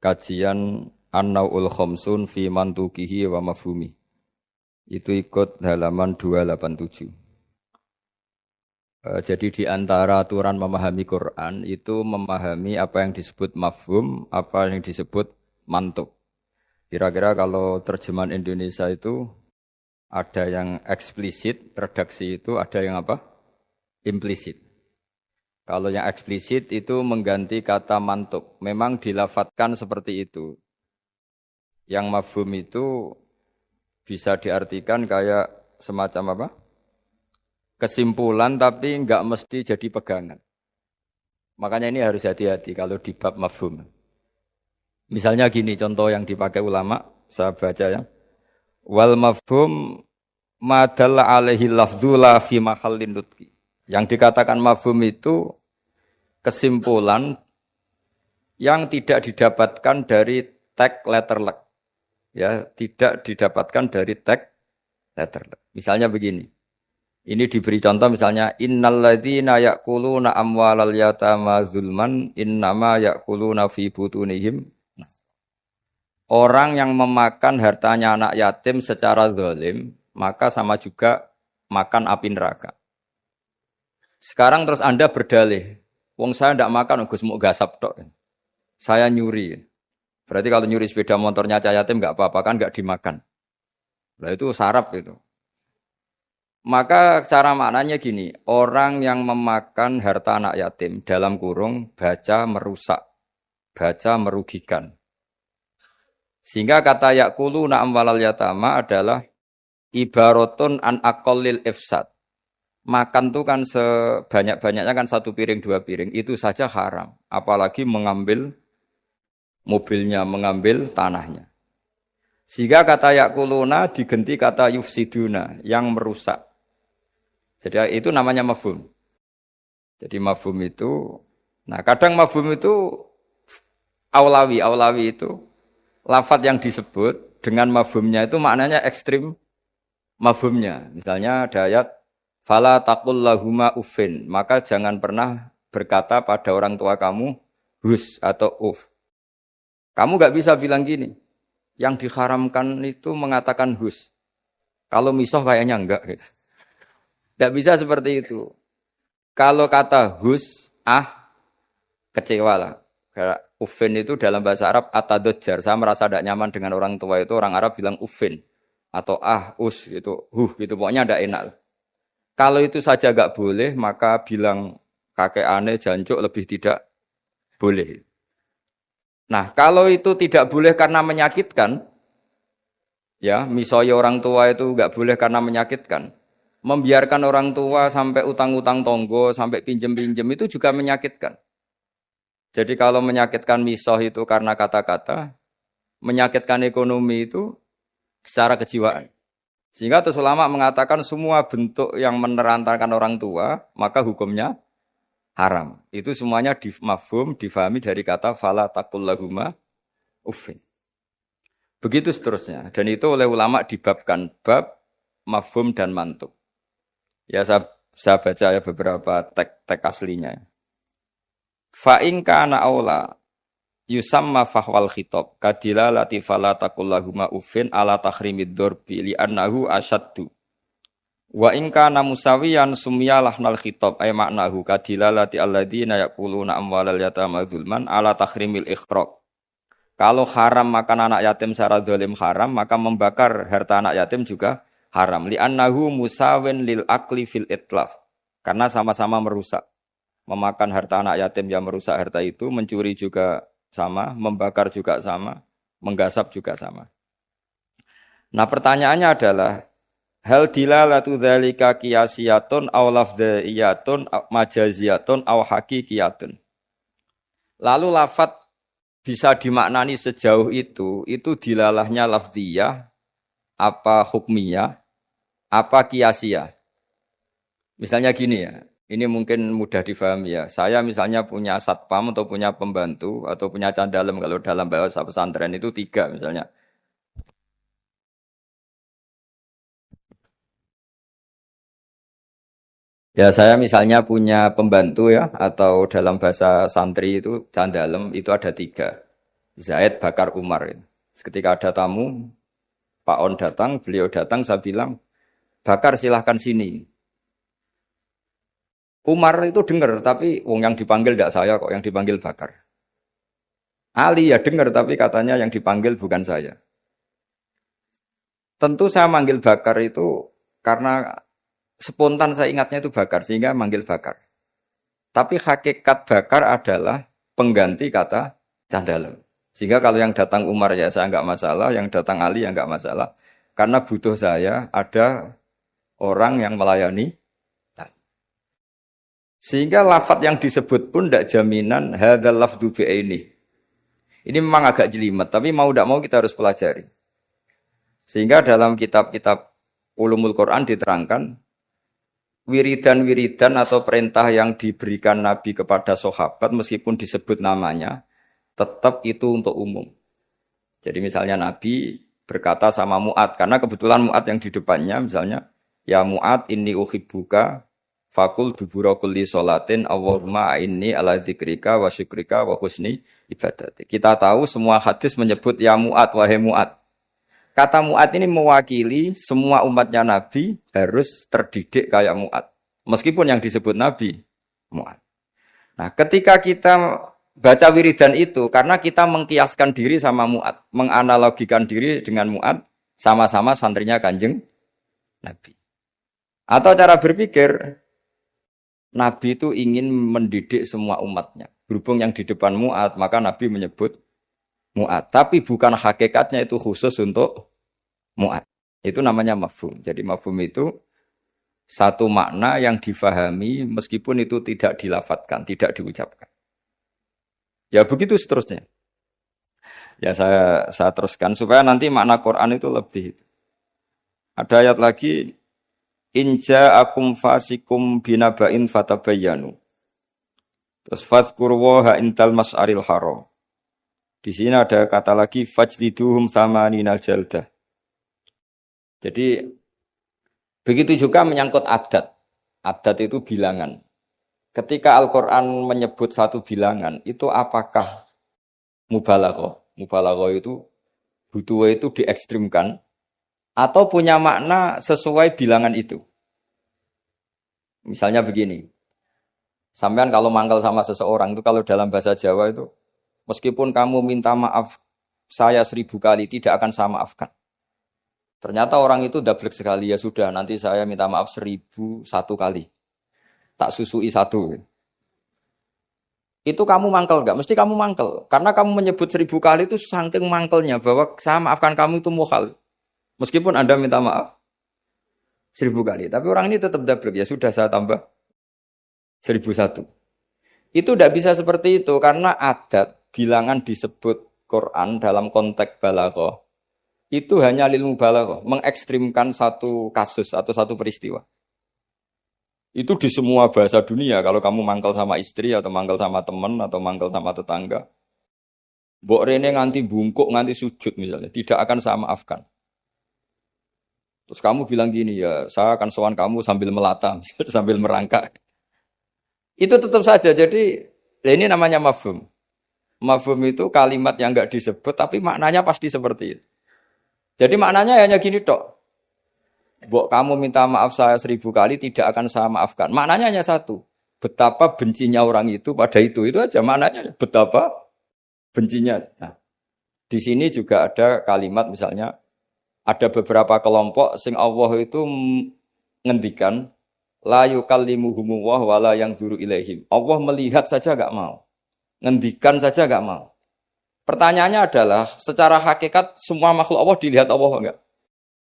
kajian An-Naul Khomsun fi Mantukihi wa Mafhumi. Itu ikut halaman 287. Jadi di antara aturan memahami Quran itu memahami apa yang disebut mafhum, apa yang disebut mantuk. Kira-kira kalau terjemahan Indonesia itu ada yang eksplisit, redaksi itu ada yang apa? Implisit. Kalau yang eksplisit itu mengganti kata mantuk. Memang dilafatkan seperti itu. Yang mafhum itu bisa diartikan kayak semacam apa? Kesimpulan tapi enggak mesti jadi pegangan. Makanya ini harus hati-hati kalau di bab mafhum. Misalnya gini contoh yang dipakai ulama, saya baca ya. Wal mafhum ma dalla alaihi lafdzu la fi mahallin nutqi. Yang dikatakan mafhum itu kesimpulan yang tidak didapatkan dari tag letterlek. Ya, tidak didapatkan dari tag letterlek. Misalnya begini. Ini diberi contoh misalnya innalladzina ya'kuluna amwalal yatama zulman innama ya'kuluna fi butunihim. Orang yang memakan hartanya anak yatim secara zalim, maka sama juga makan api neraka. Sekarang terus Anda berdalih, wong saya ndak makan, Gus mau gasap tok. Saya nyuri. Berarti kalau nyuri sepeda motornya cah yatim enggak apa-apa kan enggak dimakan. Lah itu sarap itu. Maka cara maknanya gini, orang yang memakan harta anak yatim dalam kurung baca merusak, baca merugikan. Sehingga kata yaquluna amwalal yatama adalah ibaratun an aqallil ifsad. Makan tuh kan sebanyak-banyaknya kan 1 piring 2 piring, itu saja haram. Apalagi mengambil mobilnya, mengambil tanahnya. Sehingga kata yaquluna diganti kata yufsiduna, yang merusak. Jadi itu namanya mafhum. Jadi mafhum itu, nah kadang mafhum itu aulawi itu lafadz yang disebut dengan mafhumnya itu maknanya ekstrim mafhumnya. Misalnya ada ayat fala taqul lahuma uffin, maka jangan pernah berkata pada orang tua kamu hus atau uf. Kamu enggak bisa bilang gini. Yang diharamkan itu mengatakan hus. Kalau misoh kayaknya enggak gitu. Tidak bisa seperti itu. Kalau kata hus, kecewa lah. Kayak ufin itu dalam bahasa Arab atadojjar. Saya merasa tidak nyaman dengan orang tua itu. Orang Arab bilang ufin. Atau us gitu. Gitu. Pokoknya tidak enak. Kalau itu saja enggak boleh, maka bilang kakek aneh, jancuk lebih tidak boleh. Nah, kalau itu tidak boleh karena menyakitkan, ya, misalnya orang tua itu enggak boleh karena menyakitkan. Membiarkan orang tua sampai utang-utang tonggo, sampai pinjem-pinjem itu juga menyakitkan. Jadi kalau menyakitkan misoh itu karena kata-kata, menyakitkan ekonomi itu secara kejiwaan. Sehingga terus ulama mengatakan semua bentuk yang menerantarkan orang tua, maka hukumnya haram. Itu semuanya mafhum, difahami dari kata fala taqul lahuma uffin. Begitu seterusnya. Dan itu oleh ulama dibabkan bab mafhum dan mantuk. Ya saya baca ya beberapa teks aslinya. Fa in kana aula yusamma fahwal khitab kadilalati fala taqul lahuma uffin ala tahrimid dzurbi li annahu asyaddu. Wa in kana musawiyan sumyalahnal khitab ay maknahu kadilalati alladziina yaquluna amwalal yatama zulman ala tahrimil ikhraq. Kalau haram makan anak yatim secara zalim haram, maka membakar harta anak yatim juga haram. Li'annahu musawin lil akli fil itlaf. Karena sama-sama merusak. Memakan harta anak yatim yang merusak harta itu, mencuri juga sama, membakar juga sama, menggasap juga sama. Nah pertanyaannya adalah, hal dilalatu dzalika qiyasiyatun aw lafdhiyatun majaziyatun aw haqiqiyatun. Lalu lafadz bisa dimaknani sejauh itu dilalahnya lafdhiyah, apa hukmiyah, apa kiasiyah. Misalnya gini ya, ini mungkin mudah difahami ya. Saya misalnya punya satpam atau punya pembantu atau punya candalem, kalau dalam bahasa pesantren itu 3 misalnya. Ya saya misalnya punya pembantu ya, atau dalam bahasa santri itu candalem itu ada 3. Zaid bakar Umar. Ketika ada tamu, Pak On datang, beliau datang, saya bilang, bakar silahkan sini. Umar itu dengar, tapi wong yang dipanggil tidak saya kok, yang dipanggil bakar. Ali ya dengar, tapi katanya yang dipanggil bukan saya. Tentu saya manggil bakar itu karena spontan saya ingatnya itu bakar, sehingga manggil bakar. Tapi hakikat bakar adalah pengganti kata candalem. Sehingga kalau yang datang Umar ya saya enggak masalah, yang datang Ali ya enggak masalah. Karena butuh saya ada orang yang melayani. Sehingga lafadz yang disebut pun tidak jaminan hadzal lafdzu bi'aini. Ini memang agak jelimet, tapi mau tidak mau kita harus pelajari. Sehingga dalam kitab-kitab ulumul Quran diterangkan wiridan-wiridan atau perintah yang diberikan Nabi kepada sahabat meskipun disebut namanya, tetap itu untuk umum. Jadi misalnya Nabi berkata sama Mu'ad, karena kebetulan Mu'ad yang di depannya misalnya, ya Mu'ad inni uhibbuka fakul dubura kulli sholatin Allahumma inni ala dzikrika wa syukrika wa husni ibadati. Kita tahu semua hadis menyebut ya Mu'ad, wahai Mu'ad. Kata Mu'ad ini mewakili semua umatnya Nabi harus terdidik kayak Mu'ad. Meskipun yang disebut Nabi Mu'ad. Nah, ketika kita baca wiridan itu, karena kita mengkiaskan diri sama Mu'ad, menganalogikan diri dengan Mu'ad, sama-sama santrinya Kanjeng Nabi. Atau cara berpikir, Nabi itu ingin mendidik semua umatnya. Berhubung yang di depan Mu'ad, maka Nabi menyebut Mu'ad. Tapi bukan hakikatnya itu khusus untuk Mu'ad. Itu namanya mafhum. Jadi mafhum itu satu makna yang difahami meskipun itu tidak dilafatkan, tidak diucapkan. Ya begitu seterusnya. Ya saya teruskan supaya nanti makna Quran itu lebih. Ada ayat lagi, Inja akum fasikum binaba'in fatabayyanu. Terus fadhkurwaha intal mas'aril haram. Di sini ada kata lagi fajliduhum thamaninal jaldah. Jadi begitu juga menyangkut adat. Adat itu bilangan. Ketika Al-Qur'an menyebut satu bilangan, itu apakah mubalaghah? Mubalaghah itu butuh itu diekstrimkan atau punya makna sesuai bilangan itu. Misalnya begini, sampean kalau mangkal sama seseorang itu kalau dalam bahasa Jawa itu, meskipun kamu minta maaf saya 1000 kali tidak akan saya maafkan. Ternyata orang itu dablek sekali, ya sudah nanti saya minta maaf 1001 kali. Tak susui 1. Itu kamu mangkel enggak? Mesti kamu mangkel. Karena kamu menyebut 1000 kali itu saking mangkelnya bahwa saya maafkan kamu itu mukhal. Meskipun Anda minta maaf 1000 kali. Tapi orang ini tetap dablek. Ya sudah saya tambah 1001. Itu tidak bisa seperti itu. Karena adat bilangan disebut Quran dalam konteks balaghah. Itu hanya lil mubalaghah. Mengekstrimkan satu kasus atau satu peristiwa. Itu di semua bahasa dunia. Kalau kamu mangkal sama istri atau mangkal sama teman atau mangkal sama tetangga. Mbok rene nganti bungkuk, nganti sujud misalnya. Tidak akan saya maafkan. Terus kamu bilang gini, ya saya akan sowan kamu sambil melata, sambil merangkak. Itu tetap saja. Jadi ini namanya mafhum. Mafhum itu kalimat yang enggak disebut, tapi maknanya pasti seperti itu. Jadi maknanya hanya gini tok. Mbok kamu minta maaf saya 1000 kali, tidak akan saya maafkan. Maknanya hanya satu. Betapa bencinya orang itu pada itu. Itu aja maknanya. Betapa bencinya. Nah, di sini juga ada kalimat misalnya, ada beberapa kelompok sing Allah itu ngendikan la yukallimuhum wa la yanzuru ilaihim. Allah melihat saja enggak mau. Ngendikan saja enggak mau. Pertanyaannya adalah secara hakikat semua makhluk Allah dilihat Allah enggak?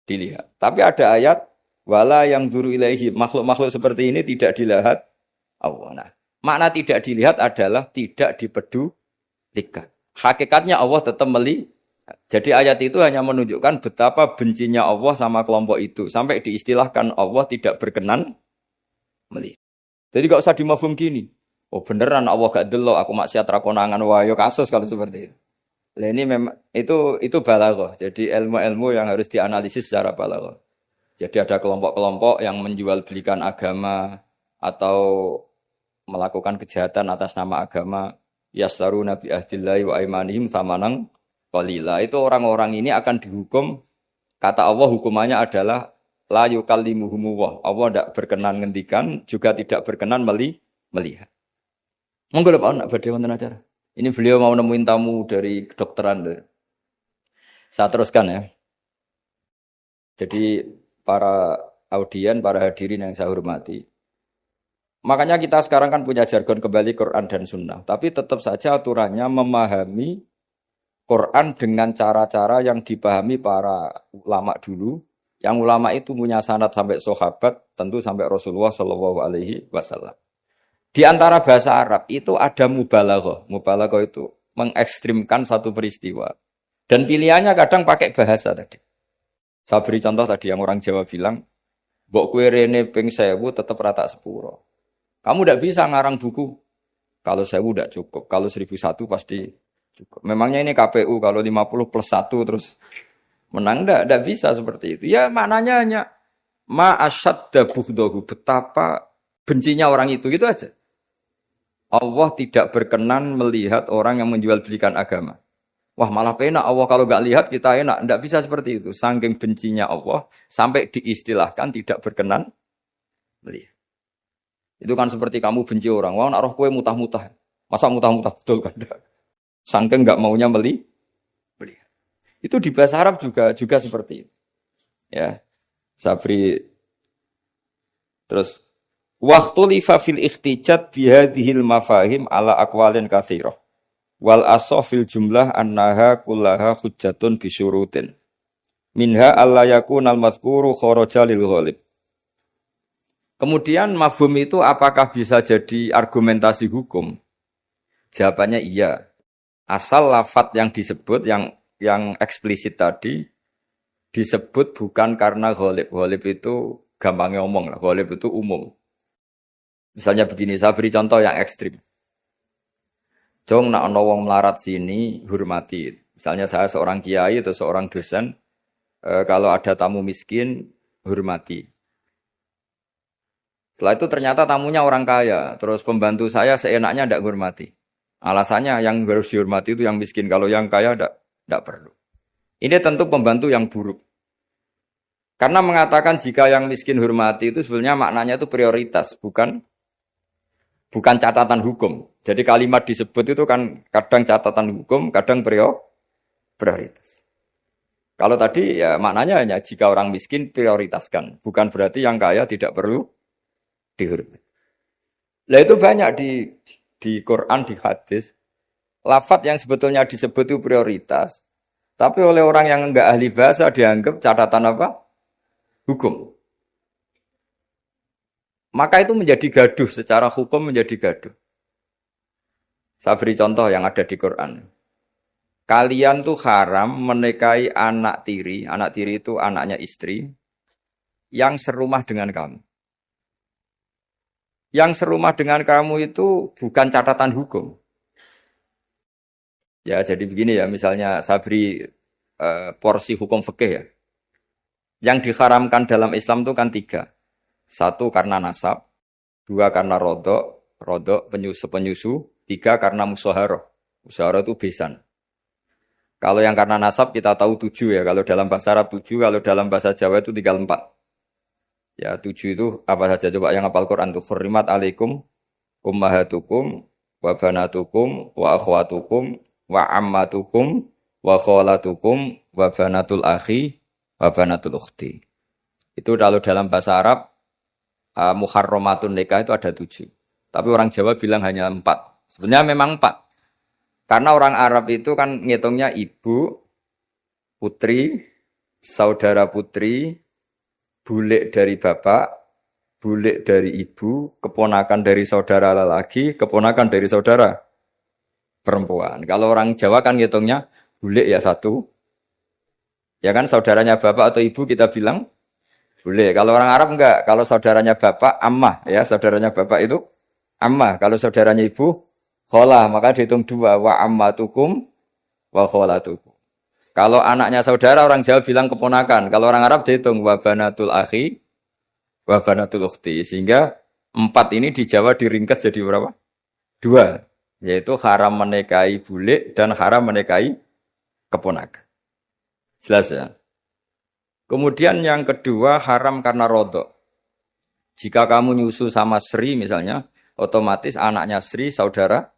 Dilihat. Tapi ada ayat wala yanzuru ilaihim. Makhluk-makhluk seperti ini tidak dilihat Allah. Nah, makna tidak dilihat adalah tidak dipedulikan. Hakikatnya Allah tetap melihat. Jadi ayat itu hanya menunjukkan betapa bencinya Allah sama kelompok itu. Sampai diistilahkan Allah tidak berkenan melihat. Jadi gak usah dimafhum gini. Oh beneran Allah gak delok, aku maksiat rakonangan. Wah yo kasus kalau seperti itu. Nah, ini memang itu balaghah. Jadi ilmu-ilmu yang harus dianalisis secara balaghah. Jadi ada kelompok-kelompok yang menjual belikan agama atau melakukan kejahatan atas nama agama. yasaruna bi ahdillahi wa aimanihim tsamanan qalila. Itu orang-orang ini akan dihukum, kata Allah hukumannya adalah la yukallimuhumullah. Allah tidak berkenan ngendikan, juga tidak berkenan melihat. Monggo Pak nak badhe wonten acara. Ini beliau mau nemuin tamu dari kedokteran. Saya teruskan ya. Jadi para audien, para hadirin yang saya hormati. Makanya kita sekarang kan punya jargon kembali Quran dan Sunnah. Tapi tetap saja aturannya memahami Quran dengan cara-cara yang dipahami para ulama dulu. Yang ulama itu punya sanad sampai sahabat, tentu sampai Rasulullah SAW. Di antara bahasa Arab itu ada mubalaghah. Mubalaghah itu mengekstrimkan satu peristiwa. Dan pilihannya kadang pakai bahasa tadi. Saya beri contoh tadi yang orang Jawa bilang, mbok kue rene ping 1000 tetap rata sepuro. Kamu tidak bisa ngarang buku. Kalau 1000 tidak cukup. Kalau 1001 pasti cukup. Memangnya ini KPU kalau 50 plus 1 terus menang. Tidak bisa seperti itu. Ya maknanya hanya ma'asyadda bughdahu. Betapa bencinya orang itu. Gitu aja. Allah tidak berkenan melihat orang yang menjual belikan agama. Wah malah penak Allah kalau nggak lihat kita enak. Tidak bisa seperti itu. Saking bencinya Allah sampai diistilahkan tidak berkenan melihat. Itu kan seperti kamu benci orang. Wah nak roh kue mutah-mutah. Masa mutah-mutah betul kan? Saking nggak maunya melihat. Itu di bahasa Arab juga seperti itu. Ya, Sabri. Terus waktu lifa fil ikhtijat bihadhil mafahim ala aqwalin katsirah. Wal asah fil jumlah annaha kullaha hujjatun bisyurutin. Minha alla yakunal mazkuru kharaja lil ghalib. Kemudian mafhum itu apakah bisa jadi argumentasi hukum? Jawabannya iya. Asal lafadz yang disebut yang eksplisit tadi disebut bukan karena ghalib. Ghalib itu gampangnya omong lah. Ghalib itu umum. Misalnya begini, saya beri contoh yang ekstrim. Jong nak ono wong melarat sini hormati. Misalnya saya seorang kiai atau seorang dosen, kalau ada tamu miskin hormati. Setelah itu ternyata tamunya orang kaya, terus pembantu saya seenaknya tidak hormati. Alasannya yang harus dihormati itu yang miskin, kalau yang kaya tidak perlu. Ini tentu pembantu yang buruk. Karena mengatakan jika yang miskin hormati itu sebenarnya maknanya itu prioritas, bukan catatan hukum. Jadi kalimat disebut itu kan kadang catatan hukum, kadang prioritas. Kalau tadi ya maknanya hanya jika orang miskin prioritaskan, bukan berarti yang kaya tidak perlu dihormati. Lah itu banyak di Quran, di hadis, lafadz yang sebetulnya disebut itu prioritas, tapi oleh orang yang enggak ahli bahasa dianggap catatan apa? Hukum. Maka itu menjadi gaduh, secara hukum menjadi gaduh. Saya beri contoh yang ada di Quran. Kalian tuh haram menikahi anak tiri itu anaknya istri, yang serumah dengan kamu. Yang serumah dengan kamu itu bukan catatan hukum. Ya jadi begini ya, misalnya saya beri porsi hukum fikih ya. Yang diharamkan dalam Islam itu kan 3. 1 karena nasab, 2 karena rodok penyusu, 3 karena musaharah. Musaharah itu besan. Kalau yang karena nasab kita tahu 7 ya. Kalau dalam bahasa Arab 7, kalau dalam bahasa Jawa itu tinggal 4. Ya 7 itu apa saja coba yang hafal Quran tuh. Hurrimat alaikum ummahatukum wa banatukum wa akhwatukum wa ammatukum wa kholatukum wa banatul akhi wa banatul ukhti. Itu kalau dalam bahasa Arab muharramatun nikah itu ada 7. Tapi orang Jawa bilang hanya 4. Sebenarnya memang 4. Karena orang Arab itu kan ngitungnya ibu, putri, saudara putri, bulik dari bapak, bulik dari ibu, keponakan dari saudara lelaki, keponakan dari saudara perempuan. Kalau orang Jawa kan ngitungnya bulik ya 1. Ya kan saudaranya bapak atau ibu kita bilang boleh. Kalau orang Arab enggak. Kalau saudaranya bapak, ammah. Ya, saudaranya bapak itu ammah. Kalau saudaranya ibu, kholah. Maka dihitung 2. Wa ammatukum, wa kholatukum. Kalau anaknya saudara, orang Jawa bilang keponakan. Kalau orang Arab dihitung wa banatul akhi, wa banatul ukhti. Sehingga 4 ini di Jawa diringkas jadi berapa? 2. Yaitu haram menikahi bule dan haram menikahi keponakan. Jelas ya. Kemudian yang kedua haram karena rodok. Jika kamu nyusu sama Sri misalnya, otomatis anaknya Sri saudara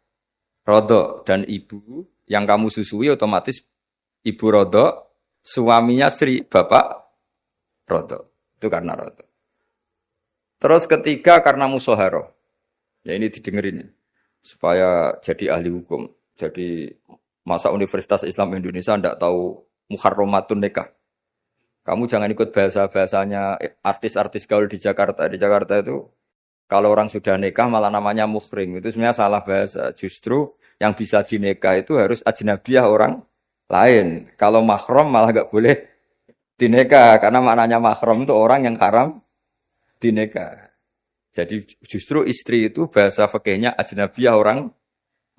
rodok. Dan ibu yang kamu susui otomatis ibu rodok, suaminya Sri, bapak rodok. Itu karena rodok. Terus ketiga karena musoharoh. Ya ini didengerin. Supaya jadi ahli hukum. Jadi masa Universitas Islam Indonesia tidak tahu muharramatun nikah. Kamu jangan ikut bahasa-bahasanya artis-artis gaul di Jakarta. Di Jakarta itu kalau orang sudah nikah malah namanya muhrim. Itu sebenarnya salah bahasa. Justru yang bisa dinikah itu harus ajnabiyah orang lain. Kalau mahram malah gak boleh dinikah. Karena maknanya mahram itu orang yang haram dinikah. Jadi justru istri itu bahasa fikihnya ajnabiyah orang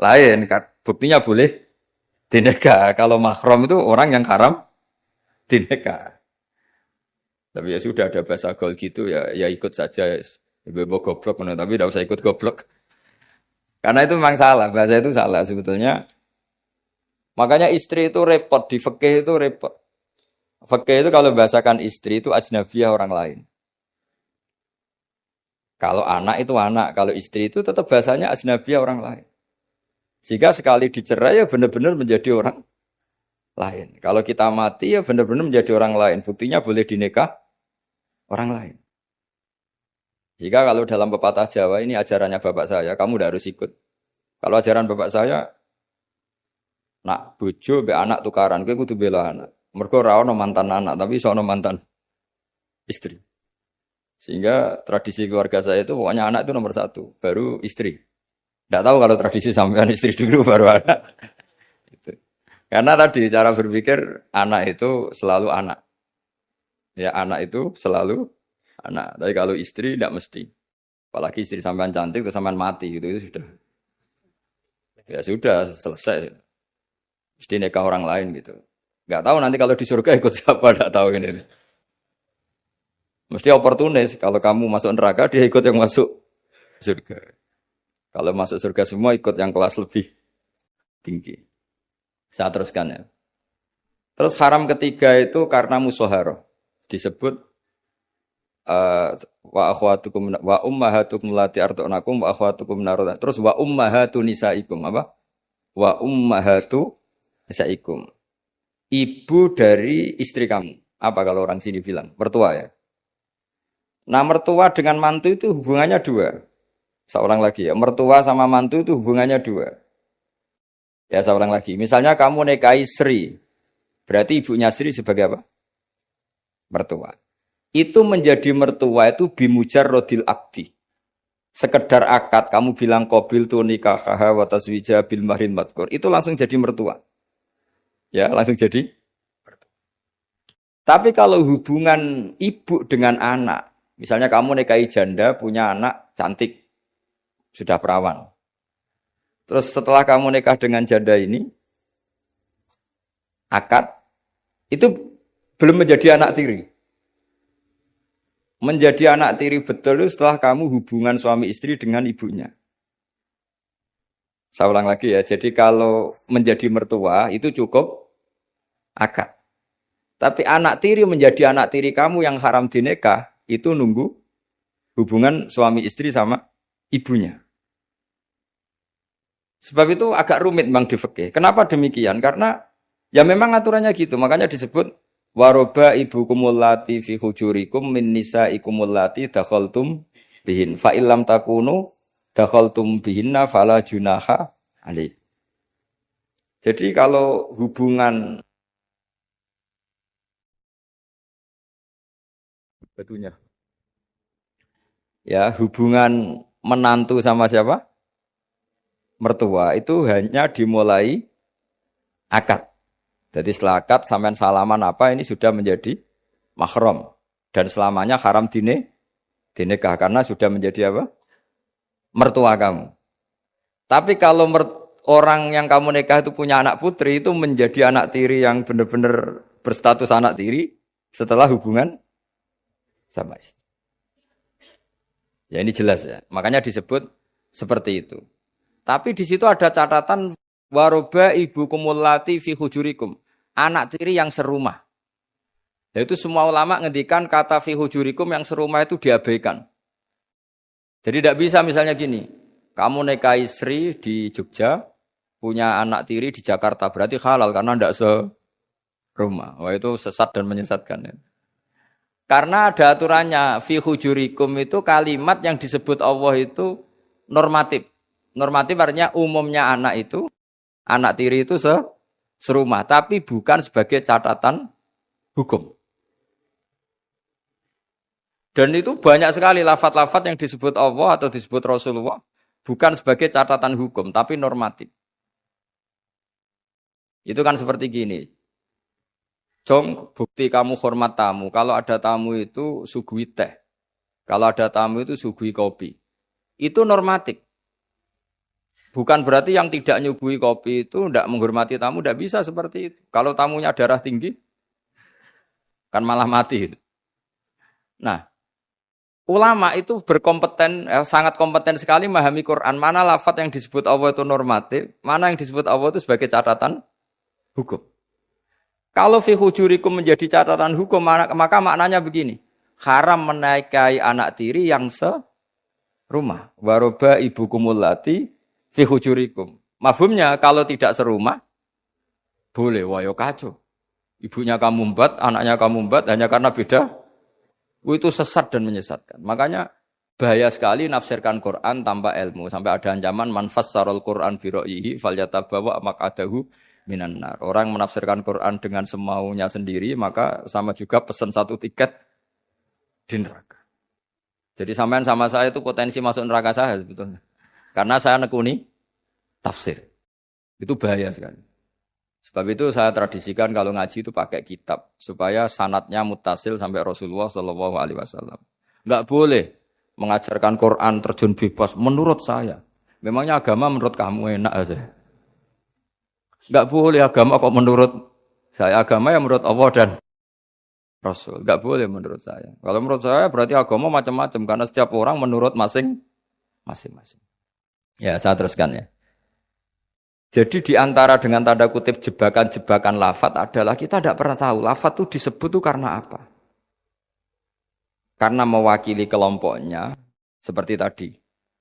lain. Buktinya boleh dinikah. Kalau mahram itu orang yang haram dinikah. Tapi ya sudah ada bahasa gaul gitu ya ikut saja. Ibu goblok tapi tidak usah ikut goblok. Karena itu memang salah, bahasa itu salah sebetulnya. Makanya istri itu repot, di fikih itu repot. Fikih itu kalau bahasakan istri itu ajnabiyah orang lain. Kalau anak itu anak, kalau istri itu tetap bahasanya ajnabiyah orang lain. Sehingga sekali dicerai ya benar-benar menjadi orang lain. Kalau kita mati ya benar-benar menjadi orang lain. Buktinya boleh dinikah orang lain. Jika kalau dalam pepatah Jawa ini ajarannya bapak saya, kamu tidak harus ikut. Kalau ajaran bapak saya, nak bojo be anak tukaran, kowe kudu bela anak. Mergo ora ono mantan anak, tapi iso ono mantan istri. Sehingga tradisi keluarga saya itu pokoknya anak itu nomor satu, baru istri. Tidak tahu kalau tradisi sampean istri dulu baru anak. Itu. Karena tadi cara berpikir anak itu selalu anak. Ya anak itu selalu anak. Tapi kalau istri tidak mesti. Apalagi istri sampean cantik terus sampean mati gitu itu sudah. Ya sudah selesai. Mesti nikah orang lain gitu. Enggak tahu nanti kalau di surga ikut siapa, enggak tahu ini. Mesti oportunis kalau kamu masuk neraka dia ikut yang masuk surga. Kalau masuk surga semua ikut yang kelas lebih tinggi. Saya teruskan ya. Terus haram ketiga itu karena musoharoh. Disebut wa akhwatukum wa ummahatukum lati arda'nakum wa akhwatukum narodan. Terus wa ummahatu nisaikum apa? Wa ummahatu nisaikum. Ibu dari istri kamu. Apa kalau orang sini bilang? Mertua ya. Nah mertua dengan mantu itu hubungannya dua. Seorang lagi ya. Mertua sama mantu itu hubungannya dua. Ya seorang lagi. Misalnya kamu nikahi Sri. Berarti ibunya Sri sebagai apa? Mertua. Itu menjadi mertua itu bimujarrodil akdi. Sekedar akad, kamu bilang qabil tu nikahaha wa taswija bil mahrin madkur. Itu langsung jadi mertua. Ya, langsung jadi. Tapi kalau hubungan ibu dengan anak, misalnya kamu nikahi janda, punya anak cantik, sudah perawan. Terus setelah kamu nikah dengan janda ini, akad, itu belum menjadi anak tiri. Menjadi anak tiri betul itu setelah kamu hubungan suami istri dengan ibunya. Saya ulang lagi ya, jadi kalau menjadi mertua itu cukup akad. Tapi anak tiri menjadi anak tiri kamu yang haram dinikah, itu nunggu hubungan suami istri sama ibunya. Sebab itu agak rumit memang di fikih. Kenapa demikian? Karena ya memang aturannya gitu, makanya disebut waroba ibu kumulati fi hujurikum min nisa ikumulati dakhaltum bihin fa illam takunu dakhaltum bihinna fala junaha alaih. Jadi kalau hubungan batunya ya hubungan menantu sama siapa? Mertua itu hanya dimulai akad. Jadi setelah akad sampean salaman apa ini sudah menjadi mahram dan selamanya haram dinikah karena sudah menjadi apa? Mertua kamu. Tapi kalau orang yang kamu nikah itu punya anak putri itu menjadi anak tiri yang benar-benar berstatus anak tiri setelah hubungan sama istri. Ya ini jelas ya. Makanya disebut seperti itu. Tapi di situ ada catatan waroba ibu kumulati fi hujurikum. Anak tiri yang serumah. Yaitu semua ulama ngendikan kata fi hujurikum yang serumah itu diabaikan. Jadi tidak bisa misalnya gini, kamu nikahi Sri di Jogja, punya anak tiri di Jakarta, berarti halal karena tidak serumah. Wah itu sesat dan menyesatkan. Ya. Karena ada aturannya, fi hujurikum itu kalimat yang disebut Allah itu normatif. Normatif artinya umumnya anak tiri itu serumah, tapi bukan sebagai catatan hukum. Dan itu banyak sekali lafaz-lafaz yang disebut Allah atau disebut Rasulullah bukan sebagai catatan hukum, tapi normatif. Itu kan seperti gini. Jong, bukti kamu hormat tamu. Kalau ada tamu itu suguhi teh. Kalau ada tamu itu suguhi kopi. Itu normatif. Bukan berarti yang tidak nyuguhi kopi itu tidak menghormati tamu, tidak bisa seperti itu. Kalau tamunya darah tinggi, kan malah mati. Nah, ulama itu sangat kompeten sekali memahami Quran. Mana lafaz yang disebut Allah itu normatif, mana yang disebut Allah itu sebagai catatan hukum. Kalau fi hujurikum menjadi catatan hukum, maka maknanya begini. Haram menikahi anak tiri yang serumah. Waroba ibu kumulati fi hujurikum. Mafhumnya kalau tidak serumah, boleh, wayo kacau. Ibunya kamu embat, anaknya kamu embat, hanya karena beda. Itu sesat dan menyesatkan. Makanya bahaya sekali nafsirkan Quran tanpa ilmu. Sampai ada ancaman man fassarul Quran bi ra'yihi falyatabawa maq'adahu minan nar. Orang menafsirkan Quran dengan semaunya sendiri, maka sama juga pesan satu tiket di neraka. Jadi sampean sama saya itu potensi masuk neraka saya sebetulnya. Karena saya nekuni tafsir. Itu bahaya sekali. Sebab itu saya tradisikan kalau ngaji itu pakai kitab supaya sanadnya mutasil sampai Rasulullah SAW. Enggak boleh mengajarkan Quran terjun bebas menurut saya. Memangnya agama menurut kamu enak aja. Enggak boleh agama kok menurut saya. Agama yang menurut Allah dan Rasul. Enggak boleh menurut saya. Kalau menurut saya berarti agama macam-macam karena setiap orang menurut masing-masing. Ya, saya teruskan ya. Jadi di antara dengan tanda kutip jebakan-jebakan lafaz adalah kita tidak pernah tahu lafaz itu disebut itu karena apa. Karena mewakili kelompoknya, seperti tadi.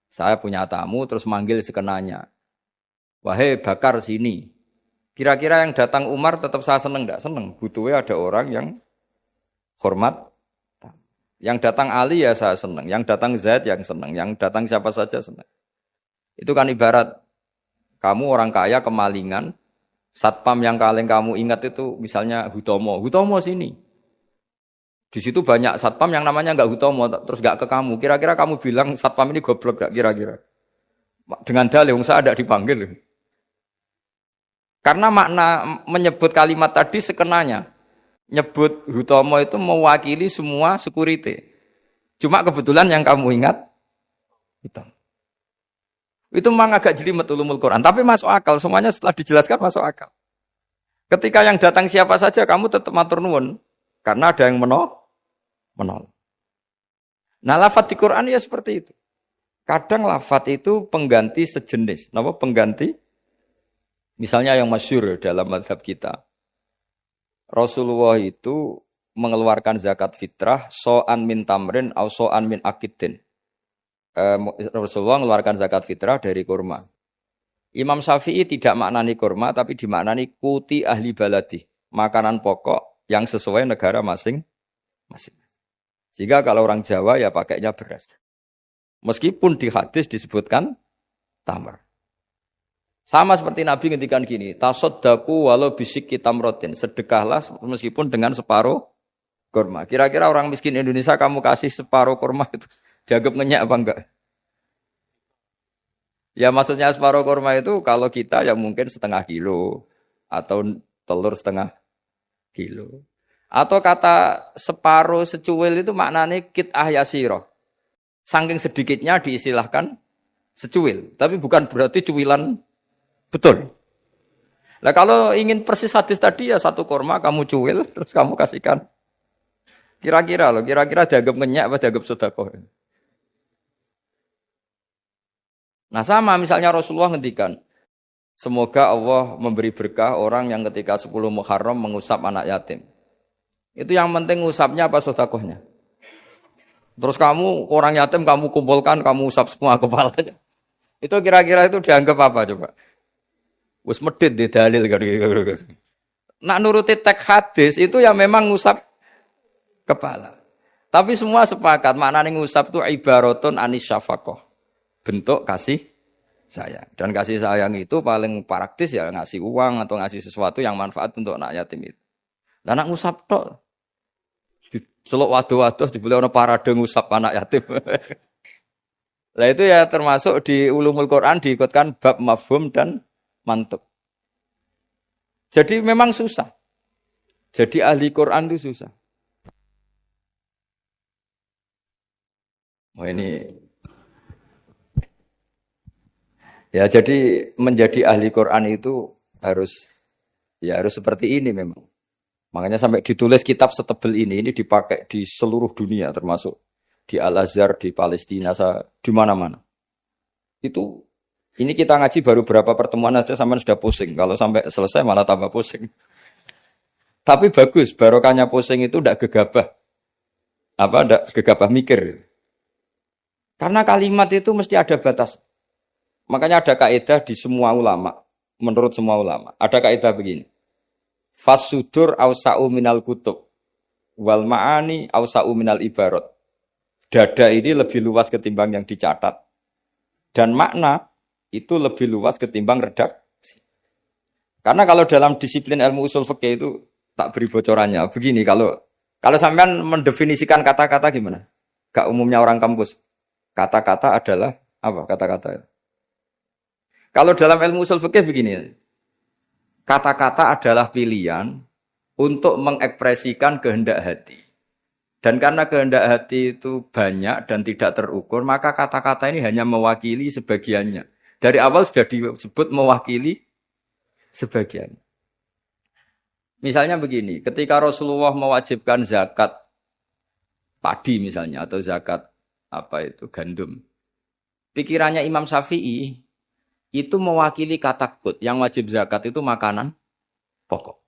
Saya punya tamu terus manggil sekenanya. Wahai Bakar sini. Kira-kira yang datang Umar tetap saya seneng enggak? Seneng. Butuhnya ada orang yang hormat. Yang datang Ali ya saya seneng. Yang datang Zaid yang seneng. Yang datang siapa saja seneng. Itu kan ibarat kamu orang kaya kemalingan, satpam yang paling kamu ingat itu misalnya Hutomo. Hutomo sini. Di situ banyak satpam yang namanya enggak Hutomo, terus enggak ke kamu. Kira-kira kamu bilang satpam ini goblok enggak kira-kira? Dengan dalih, saya ada dipanggil. Karena makna menyebut kalimat tadi sekenanya. Nyebut Hutomo itu mewakili semua security. Cuma kebetulan yang kamu ingat, Hutomo. Itu memang agak jelimet ulumul Quran. Tapi masuk akal. Semuanya setelah dijelaskan masuk akal. Ketika yang datang siapa saja, kamu tetap matur nuwun. Karena ada yang menolak. Nah, lafaz di Quran ya seperti itu. Kadang lafaz itu pengganti sejenis. Napa pengganti? Misalnya yang masyhur dalam mazhab kita. Rasulullah itu mengeluarkan zakat fitrah so'an min tamrin au so'an min akidin. Rasulullah mengeluarkan zakat fitrah dari kurma. Imam Syafi'i tidak maknani kurma, tapi dimaknani kuti ahli baladi, makanan pokok yang sesuai negara masing-masing. Sehingga kalau orang Jawa ya pakainya beras. Meskipun di hadis disebutkan tamar. Sama seperti Nabi ngendikan gini, tasaddaku walau bisiki tamrotin, sedekahlah meskipun dengan separuh kurma. Kira-kira orang miskin Indonesia kamu kasih separuh kurma itu dianggap ngenyak apa enggak? Ya maksudnya separuh kurma itu kalau kita ya mungkin setengah kilo atau telur setengah kilo. Atau kata separuh secuil itu maknanya kit'ah yasiro. Saking sedikitnya diistilahkan secuil. Tapi bukan berarti cuilan betul. Nah kalau ingin persis hadis tadi ya satu kurma kamu cuil terus kamu kasihkan. Kira-kira dianggap ngenyak apa dianggap sedekah? Nah sama misalnya Rasulullah ngendikan, semoga Allah memberi berkah orang yang ketika 10 Muharram mengusap anak yatim. Itu yang penting usapnya apa sedekahnya. Terus kamu orang yatim kamu kumpulkan, kamu usap semua kepalanya. Itu kira-kira itu dianggap apa coba? Wis medhit di dalil kan. Nak nuruti teks hadis itu ya memang ngusap kepala. Tapi semua sepakat maknane ngusap itu ibaratun anis syafaqah. Bentuk kasih sayang. Dan kasih sayang itu paling praktis ya ngasih uang atau ngasih sesuatu yang manfaat untuk anak yatim itu. Lah nak ngusap tok. Celuk waduh-waduh dibeli ana parade ngusap anak yatim. Lah itu ya termasuk di ulumul Quran diikutkan bab mafhum dan mantuk. Jadi memang susah. Jadi ahli Quran itu susah. Oh ini ya jadi menjadi ahli Quran itu harus seperti ini memang. Makanya sampai ditulis kitab setebel ini dipakai di seluruh dunia termasuk di Al-Azhar, di Palestina, di mana-mana. Itu ini kita ngaji baru berapa pertemuan aja sampai sudah pusing. Kalau sampai selesai malah tambah pusing. Tapi bagus, barokahnya pusing itu tidak gegabah. Tidak gegabah mikir. Karena kalimat itu mesti ada batas. Makanya ada kaidah di semua ulama, menurut semua ulama. Ada kaidah begini. Fasudur awsa'u minal kutub wal ma'ani awsa'u minal ibarat. Dada ini lebih luas ketimbang yang dicatat. Dan makna itu lebih luas ketimbang redaksi. Karena kalau dalam disiplin ilmu usul fikih itu tak beri bocorannya. Begini, kalau sampean mendefinisikan kata-kata gimana? Gak umumnya orang kampus. Kata-kata adalah apa kata-kata? Kalau dalam ilmu usul fikih begini. Kata-kata adalah pilihan untuk mengekspresikan kehendak hati. Dan karena kehendak hati itu banyak dan tidak terukur, maka kata-kata ini hanya mewakili sebagiannya. Dari awal sudah disebut mewakili sebagian. Misalnya begini, ketika Rasulullah mewajibkan zakat padi misalnya atau zakat gandum. Pikirannya Imam Syafi'i itu mewakili kata kut. Yang wajib zakat itu makanan pokok.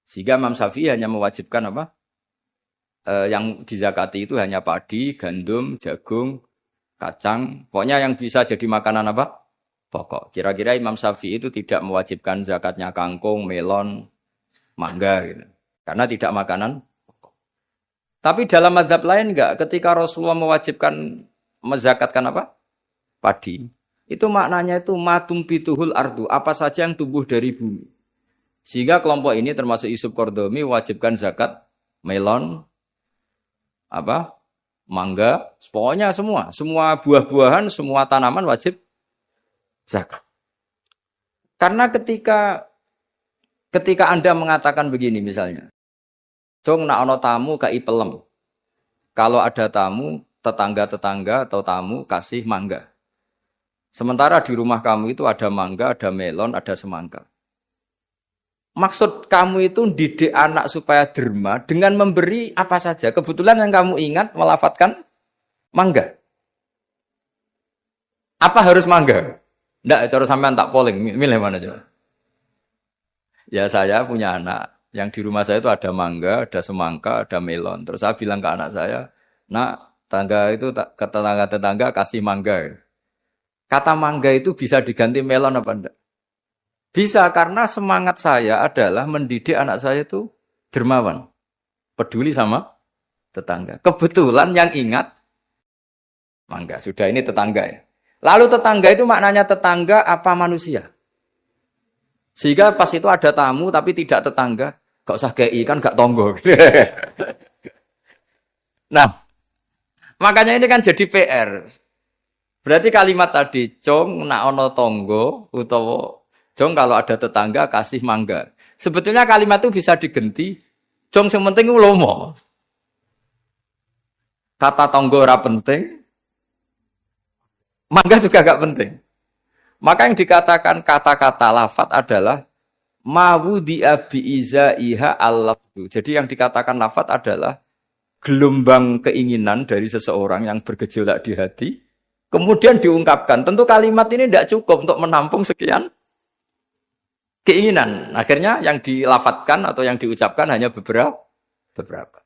Sehingga Imam Syafi'i hanya mewajibkan yang dizakati itu hanya padi, gandum, jagung, kacang. Pokoknya yang bisa jadi makanan pokok. Kira-kira Imam Syafi'i itu tidak mewajibkan zakatnya kangkung, melon, mangga gitu. Karena tidak makanan pokok. Tapi dalam mazhab lain enggak, ketika Rasulullah mewajibkan mezakatkan padi, itu maknanya itu matum bituhul ardu, apa saja yang tumbuh dari bumi. Sehingga kelompok ini termasuk Yusuf Qardomi mewajibkan zakat melon, mangga, pokoknya semua buah-buahan, semua tanaman wajib zakat. Karena ketika Anda mengatakan begini misalnya, Jong nak ono tamu kai pelem. Kalau ada tamu, tetangga-tetangga atau tamu kasih mangga. Sementara di rumah kamu itu ada mangga, ada melon, ada semangka. Maksud kamu itu didik anak supaya derma dengan memberi apa saja. Kebetulan yang kamu ingat melafatkan mangga. Apa harus mangga? Nggak, cara sampean tak polling. Milih mana coba? Ya saya punya anak. Yang di rumah saya itu ada mangga, ada semangka, ada melon. Terus saya bilang ke anak saya, nak, ke tetangga kasih mangga. Kata mangga itu bisa diganti melon apa enggak? Bisa, karena semangat saya adalah mendidik anak saya itu dermawan. Peduli sama tetangga. Kebetulan yang ingat mangga. Sudah ini tetangga ya. Lalu tetangga itu maknanya tetangga apa manusia? Sehingga pas itu ada tamu tapi tidak tetangga. Gak usah GI kan gak tonggo. Nah, makanya ini kan jadi PR. Berarti kalimat tadi, Cong nak ono tonggo utawa Jong kalau ada tetangga kasih mangga. Sebetulnya kalimat itu bisa diganti. Jong yang penting ulomo. Kata tonggo ora penting. Mangga juga gak penting. Maka yang dikatakan kata-kata lafat adalah mawudi'a bi'izaiha al-lafdu. Jadi yang dikatakan lafat adalah gelombang keinginan dari seseorang yang bergejolak di hati. Kemudian diungkapkan. Tentu kalimat ini tidak cukup untuk menampung sekian keinginan. Akhirnya yang dilafatkan atau yang diucapkan hanya beberapa.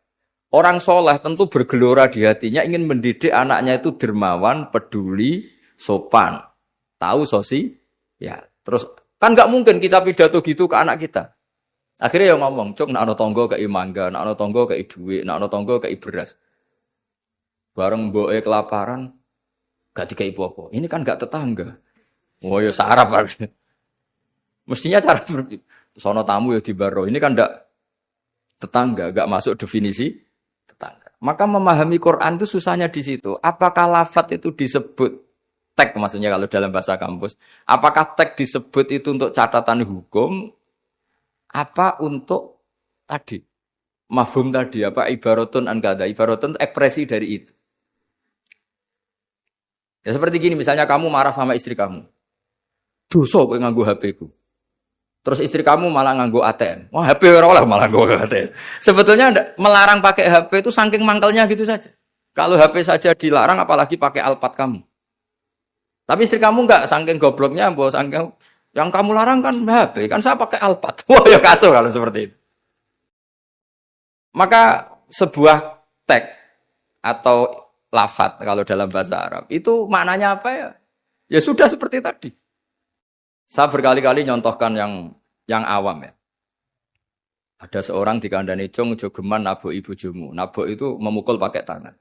Orang soleh tentu bergelora di hatinya ingin mendidik anaknya itu dermawan, peduli, sopan, tahu sosi. Ya, terus kan nggak mungkin kita pidato gitu ke anak kita. Akhirnya yang ngomong, cuk, nak ono tonggo kei mangga, nak ono tonggo kei duit, nak ono tonggo kei beras. Bareng mboke kelaparan, gak dikei apa-apa. Ini kan gak tetangga. Oh ya sarap. Mestinya cara sono tamu ya di baro. Ini kan ndak tetangga, gak masuk definisi tetangga. Maka memahami Quran itu susahnya di situ. Apakah lafadz itu disebut tag maksudnya kalau dalam bahasa kampus? Apakah tag disebut itu untuk catatan hukum? Apa untuk tadi? Mafhum tadi apa ibaratun an kada? Ibaratun ekspresi dari itu. Ya seperti gini, misalnya kamu marah sama istri kamu. Dosa kowe nganggo HP-ku. Terus istri kamu malah nganggo ATM. Wah, HP ora oleh malah nganggo ATM. Sebetulnya melarang pakai HP itu saking mangkelnya gitu saja. Kalau HP saja dilarang apalagi pakai Alphard kamu. Tapi istri kamu enggak, saking gobloknya, mbok saking yang kamu larang kan HP, kan saya pakai Alphard. Wah, ya kacau kalau seperti itu. Maka sebuah tag atau lafadz kalau dalam bahasa Arab itu maknanya apa ya? Ya sudah seperti tadi. Saya berkali-kali nyontohkan yang awam ya. Ada seorang dikandani cung jogeman nabok ibu jumu. Nabok itu memukul pakai tangan.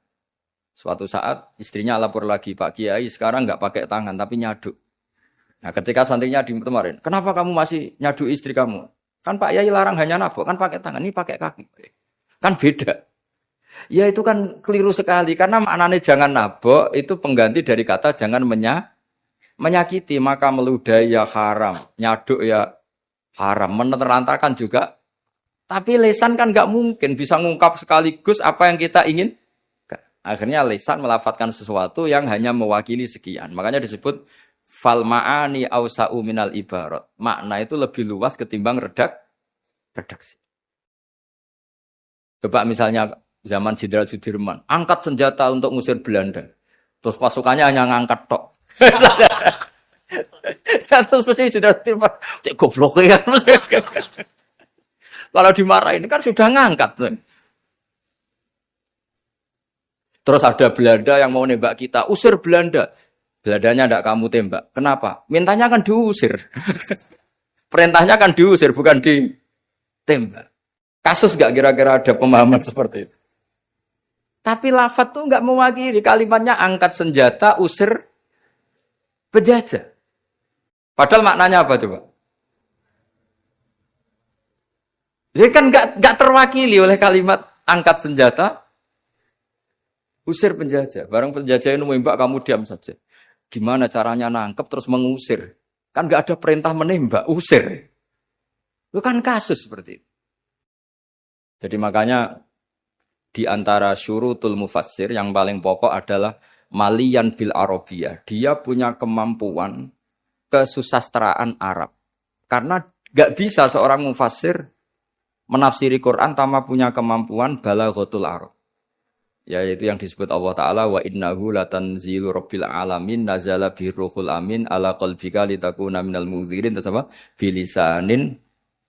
Suatu saat istrinya lapor lagi, Pak Kiai sekarang nggak pakai tangan tapi nyaduk. Nah ketika santrinya di kemarin, kenapa kamu masih nyaduk istri kamu? Kan Pak Kiai larang hanya nabok, kan pakai tangan, ini pakai kaki. Kan beda. Ya itu kan keliru sekali karena maknanya jangan nabok itu pengganti dari kata jangan menyakiti, maka meludahi ya haram, nyaduk ya haram, menerantarkan juga. Tapi lisan kan nggak mungkin bisa ngungkap sekaligus apa yang kita ingin. Akhirnya lisan melafatkan sesuatu yang hanya mewakili sekian. Makanya disebut fal ma'ani ausa'u minal ibarat. Makna itu lebih luas ketimbang redaksi. Coba misalnya zaman Jenderal Sudirman, angkat senjata untuk ngusir Belanda. Terus pasukannya hanya ngangkat tok. Terus mesti Jenderal Sudirman, cek goblok ya. Kalau dimarahin kan sudah ngangkat. Terus ada Belanda yang mau nembak kita, usir Belanda. Belandanya tidak kamu tembak. Kenapa? Mintanya kan diusir. Perintahnya kan diusir, bukan ditembak. Kasus gak kira-kira ada pemahaman seperti itu? Tapi lafadz tuh gak mewakili. Kalimatnya angkat senjata, usir penjajah. Padahal maknanya apa coba? Jadi kan gak terwakili oleh kalimat angkat senjata, usir penjajah. Barang penjajah ini menembak, kamu diam saja. Gimana caranya nangkep terus mengusir? Kan gak ada perintah menembak, usir. Itu kan kasus seperti itu. Jadi makanya di antara syurutul mufassir yang paling pokok adalah maliyan bil arabiyah. Dia punya kemampuan kesusastraan Arab. Karena gak bisa seorang mufassir menafsiri Quran tanpa punya kemampuan balaghatul Arab. Yaitu yang disebut Allah Ta'ala wa innahu latanzilu rabbil alamin nazala biruhul amin ala qalbika litakuna minal munzirin terus apa? Bilisanin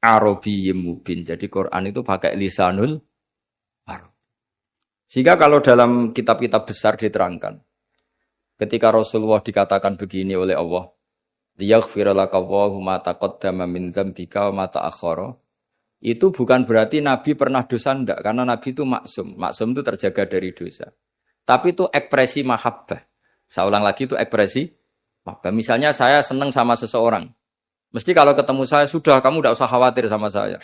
arabiyyin mubin. Jadi Quran itu pakai lisanul Arab. Sehingga kalau dalam kitab-kitab besar diterangkan ketika Rasulullah dikatakan begini oleh Allah, liyaghfira laka Allahu ma taqaddama min dzambika wa ma ta'akhkhara. Itu bukan berarti Nabi pernah dosa enggak, karena Nabi itu maksum. Maksum itu terjaga dari dosa. Tapi itu ekspresi mahabbah. Saya ulang lagi itu ekspresi mahabbah. Misalnya saya senang sama seseorang. Mesti kalau ketemu saya, sudah kamu tidak usah khawatir sama saya.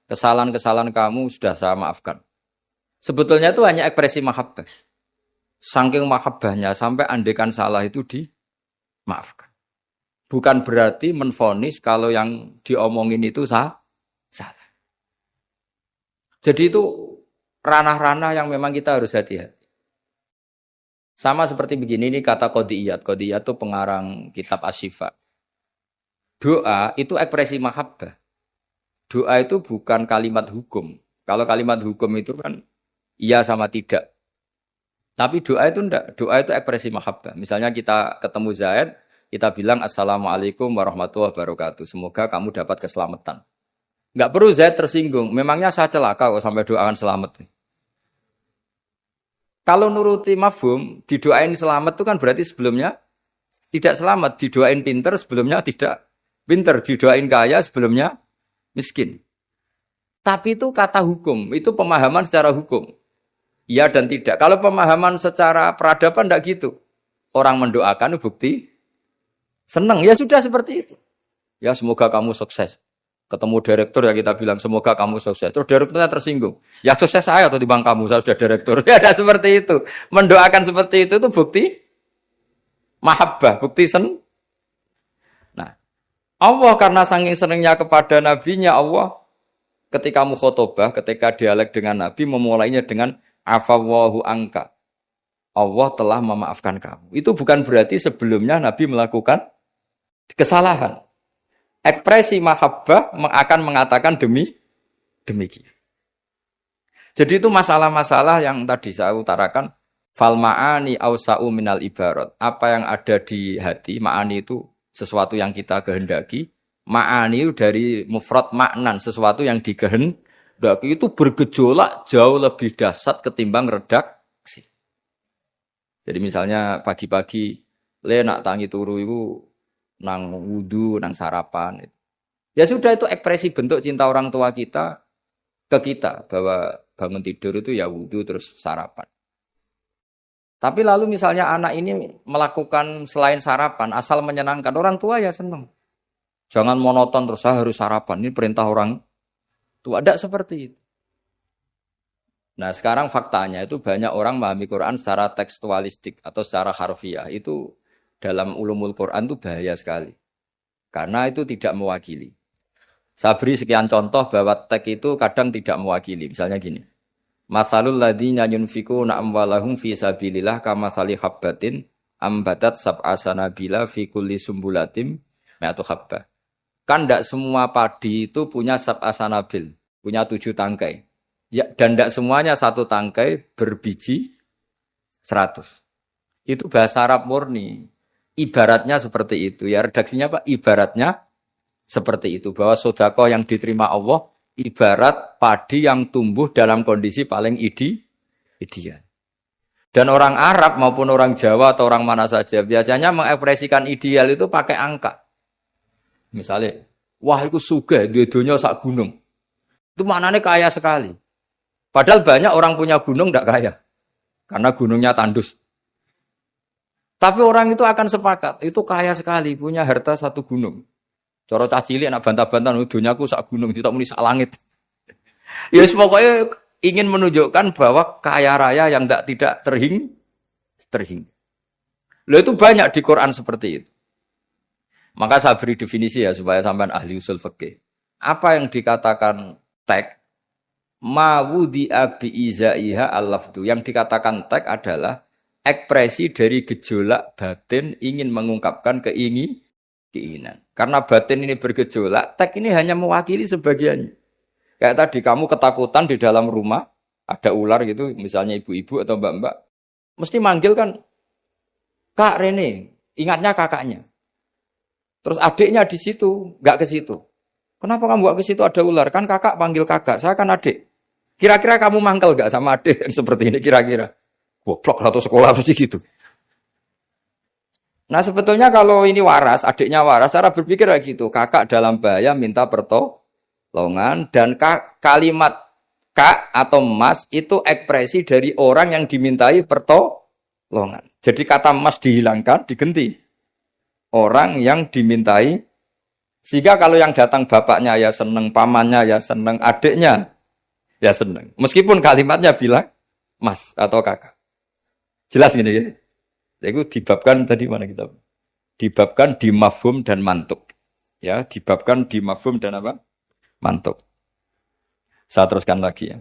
Kesalahan-kesalahan kamu sudah saya maafkan. Sebetulnya itu hanya ekspresi mahabbah. Saking mahabbahnya sampai andekan salah itu dimaafkan. Bukan berarti menvonis kalau yang diomongin itu salah. Jadi itu ranah-ranah yang memang kita harus hati-hati. Sama seperti begini, ini kata Qodiyat. Qodiyat itu pengarang kitab Asy-Syifa. Doa itu ekspresi mahabbah. Doa itu bukan kalimat hukum. Kalau kalimat hukum itu kan iya sama tidak. Tapi doa itu enggak. Doa itu ekspresi mahabbah. Misalnya kita ketemu Zaid, kita bilang Assalamualaikum warahmatullahi wabarakatuh. Semoga kamu dapat keselamatan. Enggak perlu Zaid tersinggung. Memangnya saya celaka kok sampai doakan selamat. Kalau nuruti mafhum, didoain selamat itu kan berarti sebelumnya tidak selamat. Didoain pinter sebelumnya tidak pinter. Didoain kaya sebelumnya miskin. Tapi itu kata hukum. Itu pemahaman secara hukum. Iya dan tidak. Kalau pemahaman secara peradaban tidak gitu. Orang mendoakan bukti senang. Ya sudah seperti itu. Ya semoga kamu sukses. Ketemu direktur ya kita bilang semoga kamu sukses. Terus direkturnya tersinggung. Ya sukses saya atau dibang kamu, saya sudah direktur. Ya ada seperti itu. Mendoakan seperti itu bukti mahabbah, bukti Nah, Allah karena saking senangnya kepada nabinya Allah ketika mukhotobah, ketika dialek dengan nabi memulainya dengan afawwahu angka. Allah telah memaafkan kamu. Itu bukan berarti sebelumnya nabi melakukan kesalahan. Ekspresi mahabbah akan mengatakan demikian. Jadi itu masalah-masalah yang tadi saya utarakan. Fal ma'ani awsa'u minal ibarat. Apa yang ada di hati, ma'ani itu sesuatu yang kita kehendaki. Ma'ani itu dari mufrad maknan, sesuatu yang dikehendaki itu bergejolak jauh lebih dahsyat ketimbang redaksi. Jadi misalnya pagi-pagi, nak tangi turu itu nang wudu, nang sarapan. Ya sudah itu ekspresi bentuk cinta orang tua kita ke kita. Bahwa bangun tidur itu ya wudu terus sarapan. Tapi lalu misalnya anak ini melakukan selain sarapan, asal menyenangkan, orang tua ya senang. Jangan monoton terus saya harus sarapan. Ini perintah orang tua. Tidak seperti itu. Nah sekarang faktanya itu banyak orang memahami Quran secara tekstualistik atau secara harfiah. Itu dalam ulumul Quran itu bahaya sekali. Karena itu tidak mewakili. Saya beri sekian contoh bahwa teks itu kadang tidak mewakili. Misalnya gini. Matsalul ladzina yunfikuna amwalahum fi sabilillah kamatsali habbatin ambatat sab'a sanabila fi kulli sumbulatin mi'atu habbah. Kan tidak semua padi itu punya sab'a sanabil, punya 7 tangkai. Ya, dan tidak semuanya satu tangkai berbiji 100. Itu bahasa Arab murni. Ibaratnya seperti itu. Ya redaksinya Pak, ibaratnya seperti itu. Bahwa sedekah yang diterima Allah ibarat padi yang tumbuh dalam kondisi paling ideal. Dan orang Arab maupun orang Jawa atau orang mana saja biasanya mengekspresikan ideal itu pakai angka. Misalnya, wah itu sugih, dunia sak gunung. Itu maknanya kaya sekali. Padahal banyak orang punya gunung tidak kaya. Karena gunungnya tandus. Tapi orang itu akan sepakat, itu kaya sekali, punya harta 1 gunung. Coro cah cilik nak bantah-bantah, dunyaku sak gunung, tidak muni sak langit. Ya pokoknya ingin menunjukkan bahwa kaya raya yang tidak terhingga. Loh itu banyak di Quran seperti itu. Maka saya beri definisi ya supaya sampean ahli usul fikih. Apa yang dikatakan tag ma wudi'a bi izaiha al-lafdu. Yang dikatakan tag adalah ekspresi dari gejolak batin ingin mengungkapkan keinginan. Karena batin ini bergejolak, tag ini hanya mewakili sebagiannya. Kayak tadi kamu ketakutan di dalam rumah, ada ular gitu, misalnya ibu-ibu atau mbak-mbak, mesti manggil kan, Kak Rene, ingatnya kakaknya. Terus adiknya di situ, nggak ke situ. Kenapa kamu nggak ke situ ada ular? Kan kakak panggil kakak, saya kan adik. Kira-kira kamu mangkel nggak sama adik yang seperti ini kira-kira? Goblok atau sekolah pasti gitu. Nah sebetulnya kalau ini waras, adiknya waras, cara berpikir kayak gitu. Kakak dalam bahaya minta pertolongan dan kalimat kak atau mas itu ekspresi dari orang yang dimintai pertolongan. Jadi kata mas dihilangkan, diganti. Orang yang dimintai, sehingga kalau yang datang bapaknya ya seneng, pamannya ya seneng, adiknya ya seneng. Meskipun kalimatnya bilang mas atau kakak. Jelas gini ya. Itu dibabkan tadi mana kita? Dibabkan di mafhum dan mantuk. Ya, dibabkan di mafhum dan apa? Mantuk. Saya teruskan lagi ya.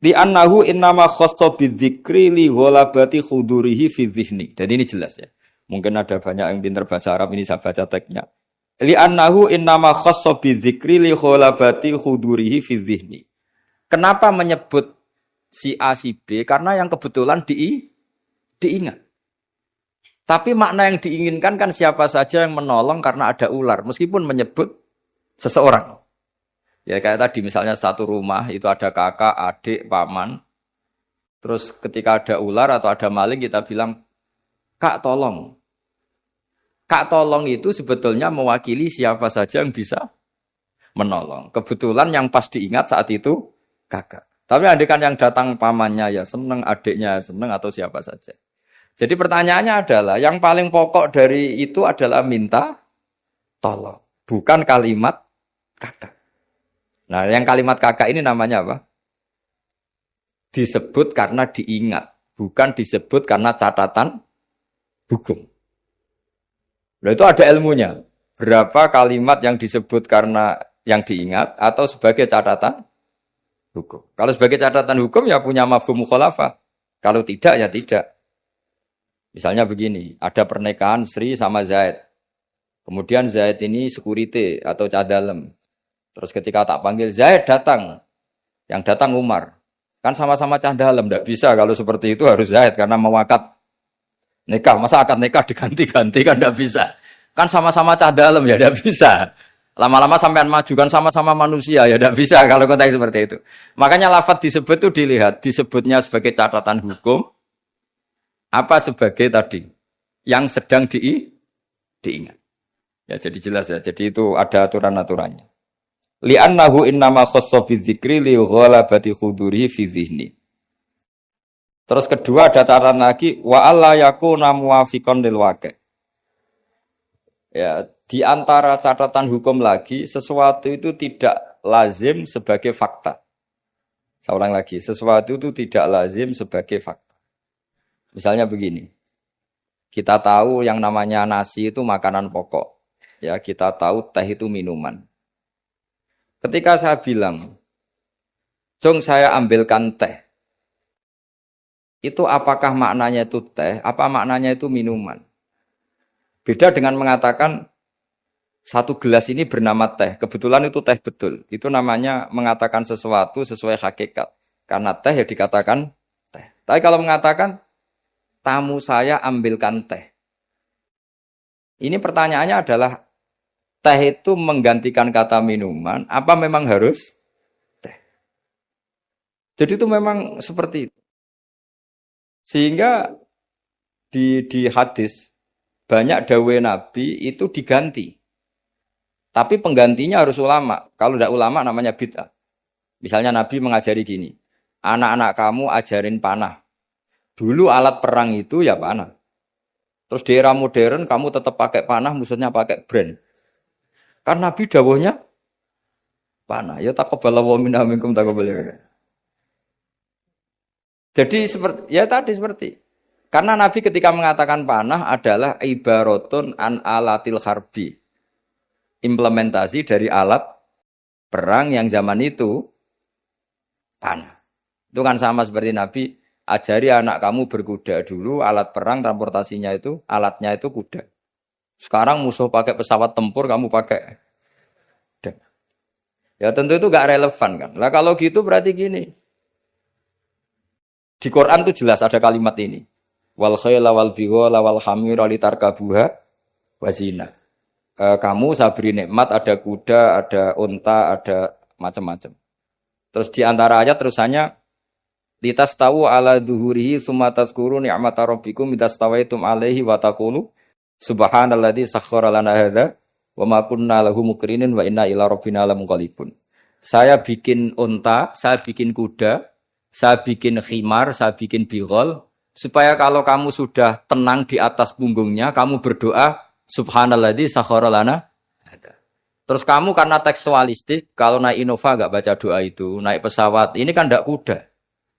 Di annahu innama khassa bidzikri li ghalabati khudurihi fi dzihni. Jadi ini jelas ya. Mungkin ada banyak yang pintar bahasa Arab, ini saya baca teksnya. Li annahu innama khassa bidzikri li ghalabati khudurihi fi dzihni. Kenapa menyebut si A si B karena yang kebetulan diingat. Tapi makna yang diinginkan kan siapa saja yang menolong karena ada ular, meskipun menyebut seseorang. Ya kayak tadi misalnya satu rumah itu ada kakak, adik, paman. Terus ketika ada ular atau ada maling kita bilang, Kak tolong. Kak tolong itu sebetulnya mewakili siapa saja yang bisa menolong. Kebetulan yang pas diingat saat itu kakak. Tapi andaikan yang datang pamannya ya seneng, adiknya seneng atau siapa saja. Jadi pertanyaannya adalah yang paling pokok dari itu adalah minta tolong. Bukan kalimat kakak. Nah yang kalimat kakak ini namanya apa? Disebut karena diingat. Bukan disebut karena catatan hukum. Nah itu ada ilmunya. Berapa kalimat yang disebut karena yang diingat atau sebagai catatan hukum. Kalau sebagai catatan hukum ya punya mafhum mukhalafah. Kalau tidak ya tidak. Misalnya begini, ada pernikahan Sri sama Zaid. Kemudian Zaid ini security atau cadalem. Terus ketika tak panggil, Zaid datang. Yang datang Umar. Kan sama-sama cadalem, tidak bisa kalau seperti itu harus Zaid karena mau akad nikah. Masa akad nikah diganti-ganti kan tidak bisa. Kan sama-sama cadalem ya tidak bisa. Lama-lama sampean maju kan sama-sama manusia ya tidak bisa kalau konteks seperti itu. Makanya lafadz disebut itu dilihat. Disebutnya sebagai catatan hukum. Apa sebagai tadi yang sedang diingat. Ya jadi jelas ya. Jadi itu ada aturan-aturannya. Li'annahu innama khassa bidzikri li ghalabati khuduri fi dzihni. Terus kedua ada catatan lagi wa alla yakuna muwafiqan lil waqi'. Ya, di antara catatan hukum lagi sesuatu itu tidak lazim sebagai fakta. Saya ulang lagi, sesuatu itu tidak lazim sebagai fakta. Misalnya begini, kita tahu yang namanya nasi itu makanan pokok. Ya, kita tahu teh itu minuman. Ketika saya bilang, Jong saya ambilkan teh. Itu apakah maknanya itu teh, apa maknanya itu minuman? Beda dengan mengatakan, satu gelas ini bernama teh. Kebetulan itu teh betul. Itu namanya mengatakan sesuatu sesuai hakikat. Karena teh ya dikatakan teh. Tapi kalau mengatakan, tamu saya ambilkan teh. Ini pertanyaannya adalah, teh itu menggantikan kata minuman, apa memang harus teh? Jadi itu memang seperti itu. Sehingga di hadis, banyak dawai Nabi itu diganti. Tapi penggantinya harus ulama. Kalau tidak ulama namanya bid'ah. Misalnya Nabi mengajari gini, anak-anak kamu ajarin panah. Dulu alat perang itu ya panah. Terus di era modern kamu tetap pakai panah, maksudnya pakai brand. Karena Nabi dawuhnya panah. Ya taqabbalallahu minna minkum taqabbal. Jadi seperti karena Nabi ketika mengatakan panah adalah ibaratun an alatil harbi. Implementasi dari alat perang yang zaman itu panah. Itu kan sama seperti Nabi ajari anak kamu berkuda dulu, alat perang transportasinya itu, alatnya itu kuda. Sekarang musuh pakai pesawat tempur, kamu pakai kuda. Ya tentu itu gak relevan kan. Lah kalau gitu berarti gini. Di Quran itu jelas ada kalimat ini. Wal khayla wal bighala wal hamira litarkabuha wazina. Kamu saya beri nikmat, ada kuda, ada unta, ada macam-macam. Terus di antara ayat terusannya litas tahu ala duhurihi summa tazkuru ni'mata rabbikum idastawaitum alaihi wa taqulu subhanalladzi sakhkhara lana hadza wa ma kunna lahu muqrinin wa inna ila rabbina lamunqalibun. Saya bikin unta, saya bikin kuda, saya bikin khimar, saya bikin bighal supaya kalau kamu sudah tenang di atas punggungnya kamu berdoa subhanalladzi sakhkhara lana hadza. Terus kamu karena tekstualistik kalau naik Innova enggak baca doa itu, naik pesawat ini kan enggak kuda.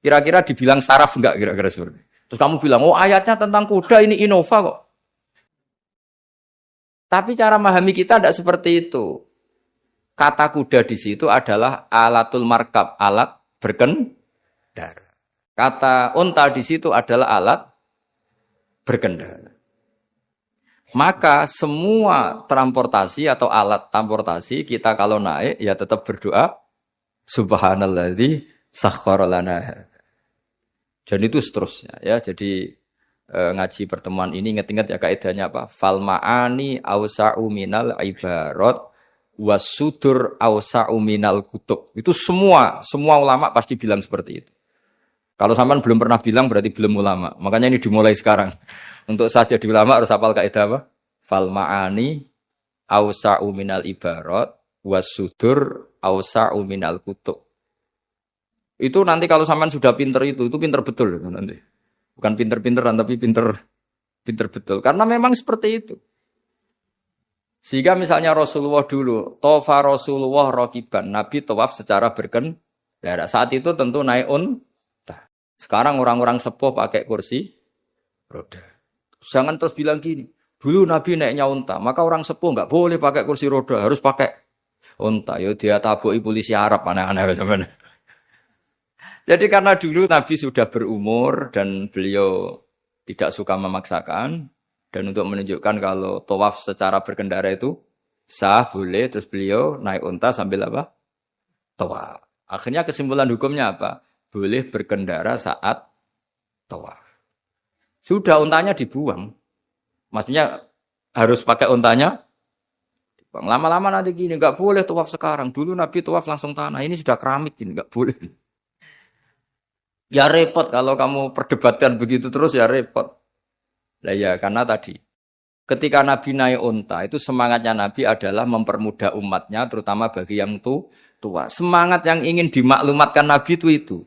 Kira-kira dibilang saraf enggak kira-kira seperti itu. Terus kamu bilang, oh ayatnya tentang kuda ini Innova kok. Tapi cara memahami kita tidak seperti itu. Kata kuda di situ adalah alatul markab, alat berkendara. Kata unta di situ adalah alat berkendara. Maka semua transportasi atau alat transportasi kita kalau naik ya tetap berdoa subhanalladzi sakhkhara lana. Dan itu seterusnya ya. Jadi ngaji pertemuan ini ingat-ingat ya kaidahnya apa? Fal ma'ani awsa'u minal ibarat wasudur awsa'u minal kutub. Itu semua ulama pasti bilang seperti itu. Kalau sampean belum pernah bilang berarti belum ulama. Makanya ini dimulai sekarang. Untuk saya jadi ulama harus hafal kaidah apa? Fal ma'ani awsa'u minal ibarat wasudur awsa'u minal kutub. Itu nanti kalau sampean sudah pinter itu pinter betul itu nanti. Bukan pinter-pinteran tapi pinter betul. Karena memang seperti itu. Sehingga misalnya Rasulullah dulu, tofa Rasulullah rokiban, Nabi tawaf secara berkendara. Saat itu tentu naik unta. Sekarang orang-orang sepuh pakai kursi roda. Jangan terus bilang gini, dulu Nabi naiknya unta, maka orang sepuh nggak boleh pakai kursi roda, harus pakai unta. Yo dia tabuki polisi Arab aneh-aneh sebenarnya. Jadi karena dulu Nabi sudah berumur dan beliau tidak suka memaksakan dan untuk menunjukkan kalau tawaf secara berkendara itu sah boleh, terus beliau naik unta sambil apa? Tawaf. Akhirnya kesimpulan hukumnya apa? Boleh berkendara saat tawaf. Sudah untanya dibuang. Maksudnya harus pakai untanya. Lama-lama nanti gini, nggak boleh tawaf sekarang. Dulu Nabi tawaf langsung tanah, ini sudah keramik gini, nggak boleh. Ya repot kalau kamu perdebatkan begitu terus ya repot. Lah ya karena tadi ketika Nabi naik unta itu semangatnya Nabi adalah mempermudah umatnya terutama bagi yang tua. Semangat yang ingin dimaklumatkan Nabi itu.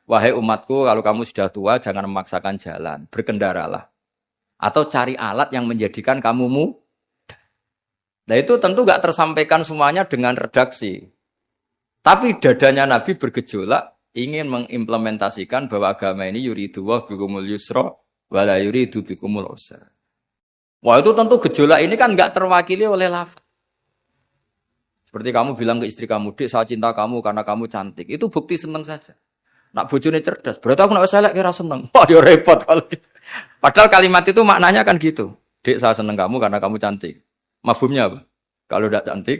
Wahai umatku kalau kamu sudah tua jangan memaksakan jalan, berkendaralah. Atau cari alat yang menjadikan kamu mudah. Nah itu tentu gak tersampaikan semuanya dengan redaksi. Tapi dadanya Nabi bergejolak ingin mengimplementasikan bahwa agama ini yuridu wa bikumul yusra wa la yuridu bikumul usra. Wah itu tentu gejolak ini kan enggak terwakili oleh lafaz. Seperti kamu bilang ke istri kamu, "Dek, saya cinta kamu karena kamu cantik." Itu bukti seneng saja. Nak bojone cerdas, berarti aku nak selek kira seneng. Wah, ya repot kalau gitu. Padahal kalimat itu maknanya kan gitu. "Dek, saya seneng kamu karena kamu cantik." Mafhumnya apa? Kalau tidak cantik,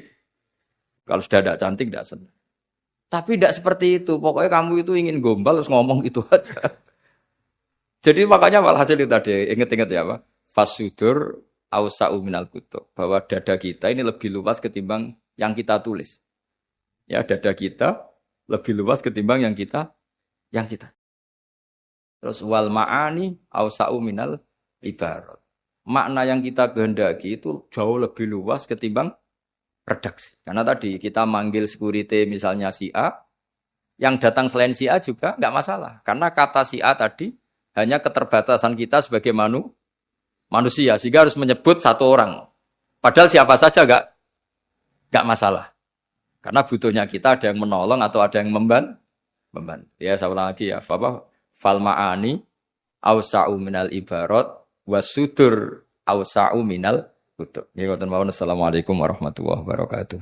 kalau sudah tidak cantik tidak seneng. Tapi tidak seperti itu. Pokoknya kamu itu ingin gombal terus ngomong itu aja. Jadi makanya walhasil itu tadi. Ingat-ingat ya Pak. Fasudur awsa'u minal kutub. Bahwa dada kita ini lebih luas ketimbang yang kita tulis. Ya dada kita lebih luas ketimbang yang kita. Terus wal ma'ani awsa'u minal ibarat. Makna yang kita kehendaki itu jauh lebih luas ketimbang redaksi. Karena tadi kita manggil security misalnya si A, yang datang selain si A juga nggak masalah. Karena kata si A tadi hanya keterbatasan kita sebagai manusia, sehingga harus menyebut satu orang. Padahal siapa saja nggak masalah. Karena butuhnya kita ada yang menolong atau ada yang membantu. Ya saya ulang lagi ya. Fal ma'ani awsa'u minal ibarat wasudur awsa'u minal kutub. Assalamualaikum warahmatullahi wabarakatuh.